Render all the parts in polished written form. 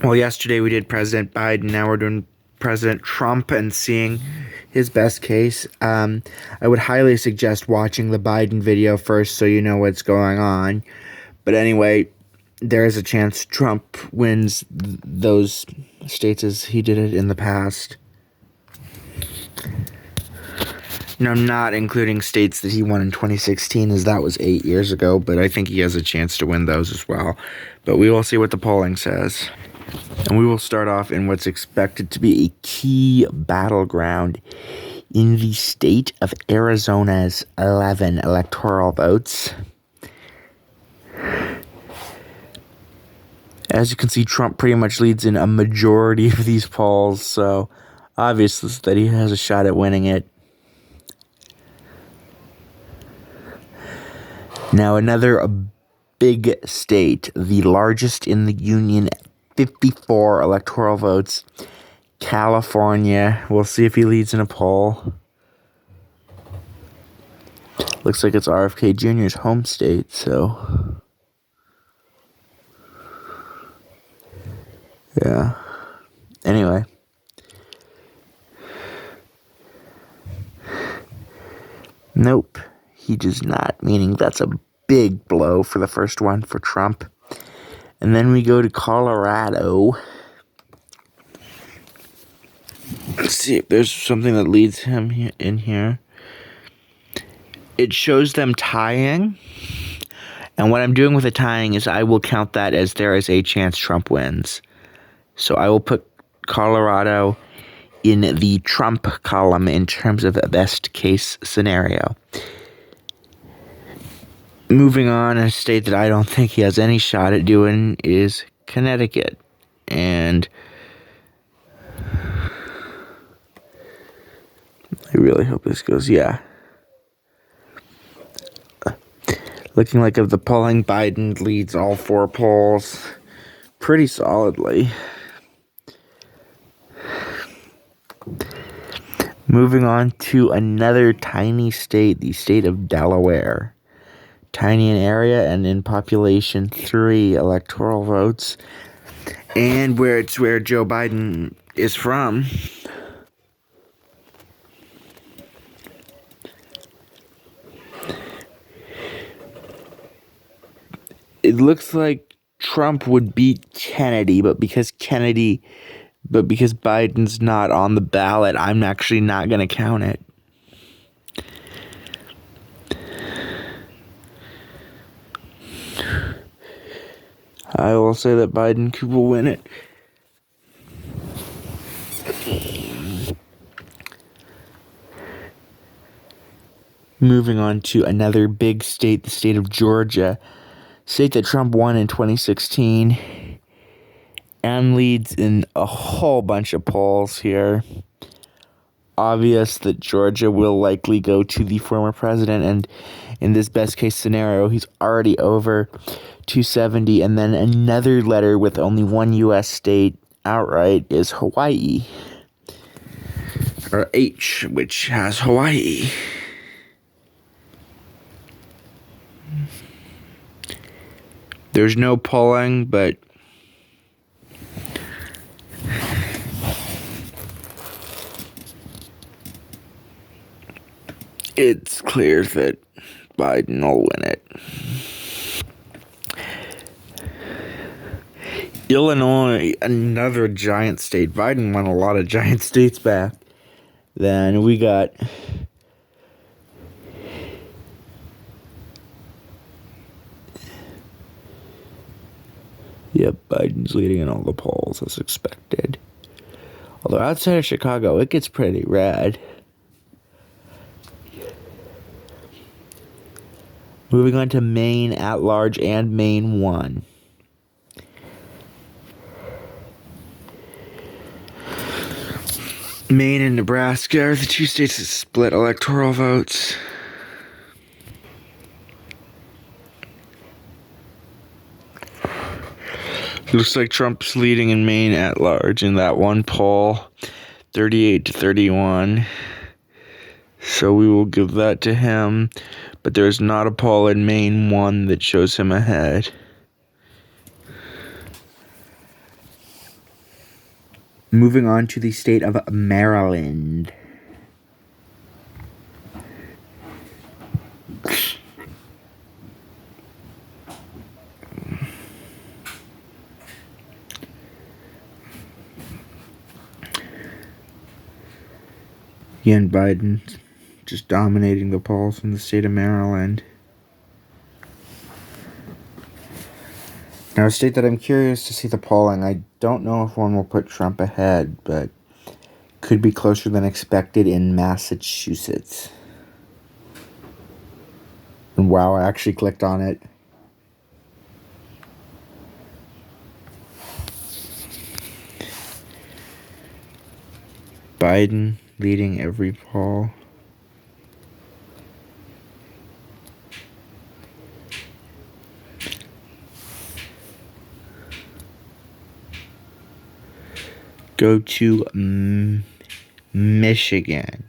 Well, yesterday we did President Biden. Now we're doing President Trump and seeing his best case. I would highly suggest watching the Biden video first so you know what's going on. But anyway, there is a chance Trump wins those states as he did it in the past. No, not including states that he won in 2016, as that was 8 years ago, but I think he has a chance to win those as well. But we will see what the polling says. And we will start off in what's expected to be a key battleground in the state of Arizona's 11 electoral votes. As you can see, Trump pretty much leads in a majority of these polls, so obviously that he has a shot at winning it. Now, another big state, the largest in the union, 54 electoral votes. California. We'll see if he leads in a poll. Looks like it's RFK Jr.'s home state, so yeah. Anyway. Nope, he does not, meaning that's a big blow for the first one for Trump. And then we go to Colorado. Let's see if there's something that leads him in here. It shows them tying. And what I'm doing with the tying is I will count that as there is a chance Trump wins. So I will put Colorado in the Trump column in terms of a best case scenario. Moving on, a state that I don't think he has any shot at doing is Connecticut. And I really hope this goes, yeah. Looking like of the polling, Biden leads all four polls pretty solidly. Moving on to another tiny state, the state of Delaware. Tiny in area and in population, 3 electoral votes. And where Joe Biden is from. It looks like Trump would beat Kennedy, but because Biden's not on the ballot, I'm actually not going to count it. I will say that Biden will win it. Moving on to another big state, the state of Georgia. State that Trump won in 2016 and leads in a whole bunch of polls here. Obvious that Georgia will likely go to the former president, and in this best case scenario, he's already over 270. And then another letter with only one U.S. state outright is Hawaii, or H, which has Hawaii. There's no polling, but it's clear that Biden will win it. Illinois, another giant state. Biden won a lot of giant states back. Then we got Biden's leading in all the polls as expected. Although outside of Chicago, it gets pretty red. Moving on to Maine at large and Maine 1. Maine and Nebraska are the two states that split electoral votes. Looks like Trump's leading in Maine at large in that one poll, 38-31. So we will give that to him. But there's not a poll in Maine 1 that shows him ahead. Moving on to the state of Maryland. Again, Biden just dominating the polls in the state of Maryland. Now, a state that I'm curious to see the polling. I don't know if one will put Trump ahead, but could be closer than expected in Massachusetts. And wow, I actually clicked on it. Biden leading every poll. Go to Michigan.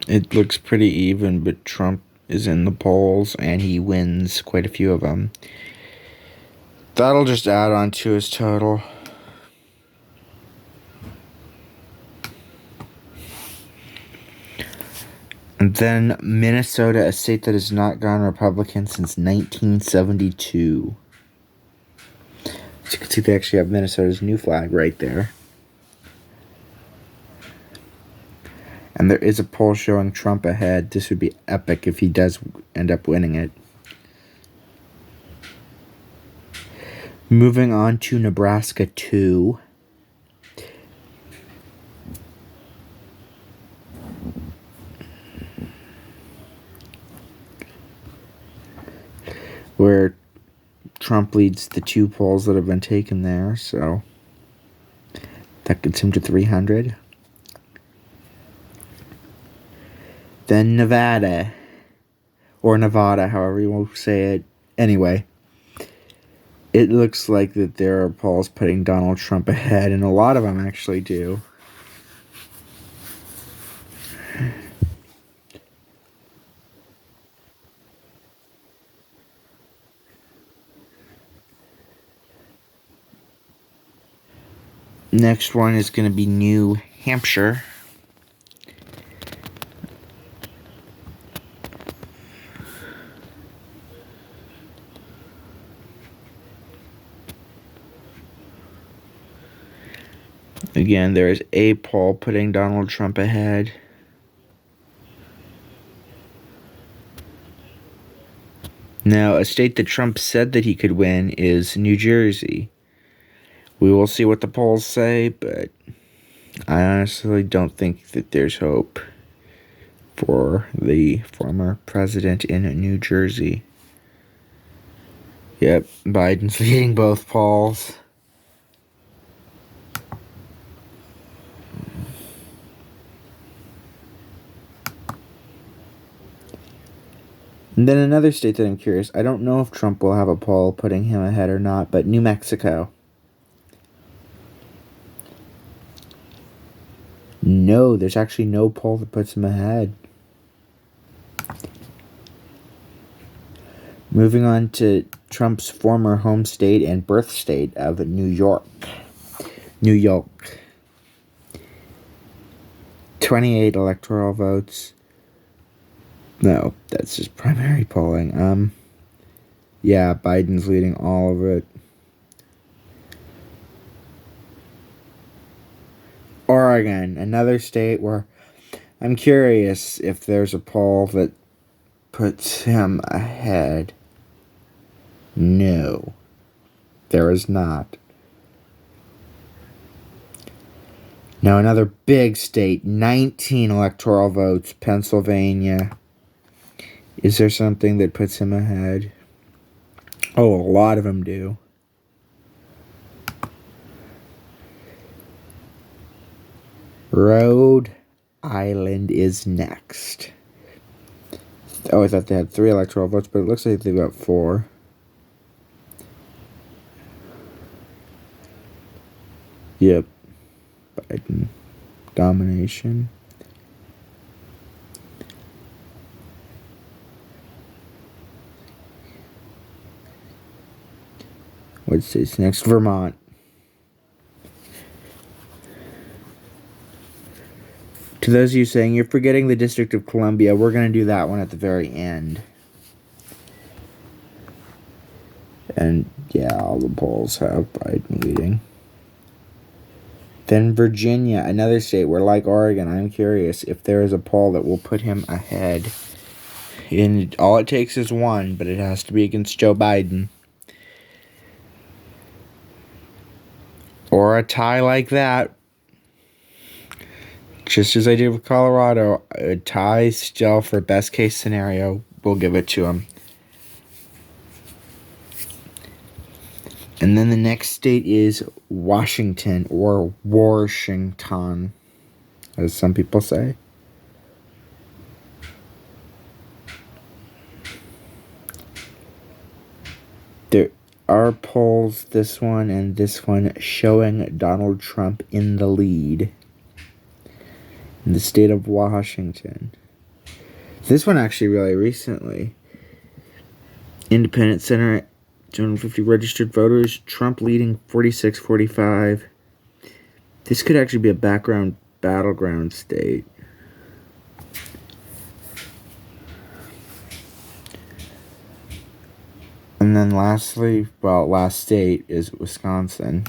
It looks pretty even, but Trump is in the polls and he wins quite a few of them. That'll just add on to his total. And then Minnesota, a state that has not gone Republican since 1972. As you can see, they actually have Minnesota's new flag right there. And there is a poll showing Trump ahead. This would be epic if he does end up winning it. Moving on to Nebraska 2. Where Trump leads the 2 polls that have been taken there, so that gets him to 300. Then Nevada, or Nevada, however you want to say it. Anyway, it looks like that there are polls putting Donald Trump ahead, and a lot of them actually do. Next one is going to be New Hampshire. Again, there is a poll putting Donald Trump ahead. Now, a state that Trump said that he could win is New Jersey. We will see what the polls say, but I honestly don't think that there's hope for the former president in New Jersey. Yep, Biden's leading both polls. And then another state that I'm curious, I don't know if Trump will have a poll putting him ahead or not, but New Mexico. No, there's actually no poll that puts him ahead. Moving on to Trump's former home state and birth state of New York. New York. 28 electoral votes. No, that's just primary polling. Yeah, Biden's leading all of it. Oregon, another state where I'm curious if there's a poll that puts him ahead. No, there is not. Now another big state, 19 electoral votes, Pennsylvania. Is there something that puts him ahead? Oh, a lot of them do. Rhode Island is next. Oh, I thought they had 3 electoral votes, but it looks like they've got 4. Yep. Biden domination. What state's next? Vermont. To those of you saying you're forgetting the District of Columbia, we're going to do that one at the very end. And yeah, all the polls have Biden leading. Then Virginia, another state where, like Oregon, I'm curious if there is a poll that will put him ahead. And all it takes is one, but it has to be against Joe Biden. Or a tie like that. Just as I did with Colorado, a tie still for best case scenario. We'll give it to him. And then the next state is Washington, or Washington, as some people say. There are polls, this one and this one, showing Donald Trump in the lead in the state of Washington. This one actually really recently. Independent Center, 250 registered voters, Trump leading 46-45. This could actually be a battleground state. And then lastly, last state is Wisconsin.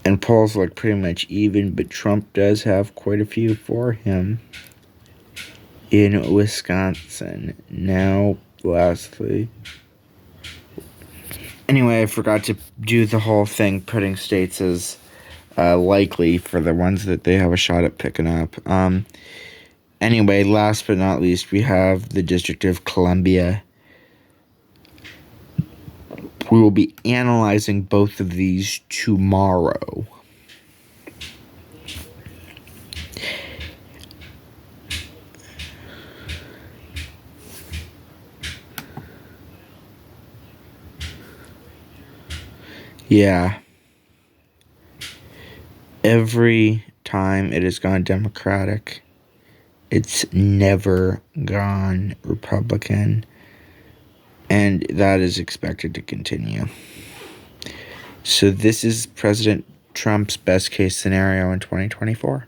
And polls look pretty much even, but Trump does have quite a few for him in Wisconsin. Now, lastly. Anyway, I forgot to do the whole thing, putting states as likely for the ones that they have a shot at picking up. Anyway, last but not least, we have the District of Columbia. We will be analyzing both of these tomorrow. Yeah. Every time it has gone Democratic, it's never gone Republican. And that is expected to continue. So this is President Trump's best case scenario in 2024.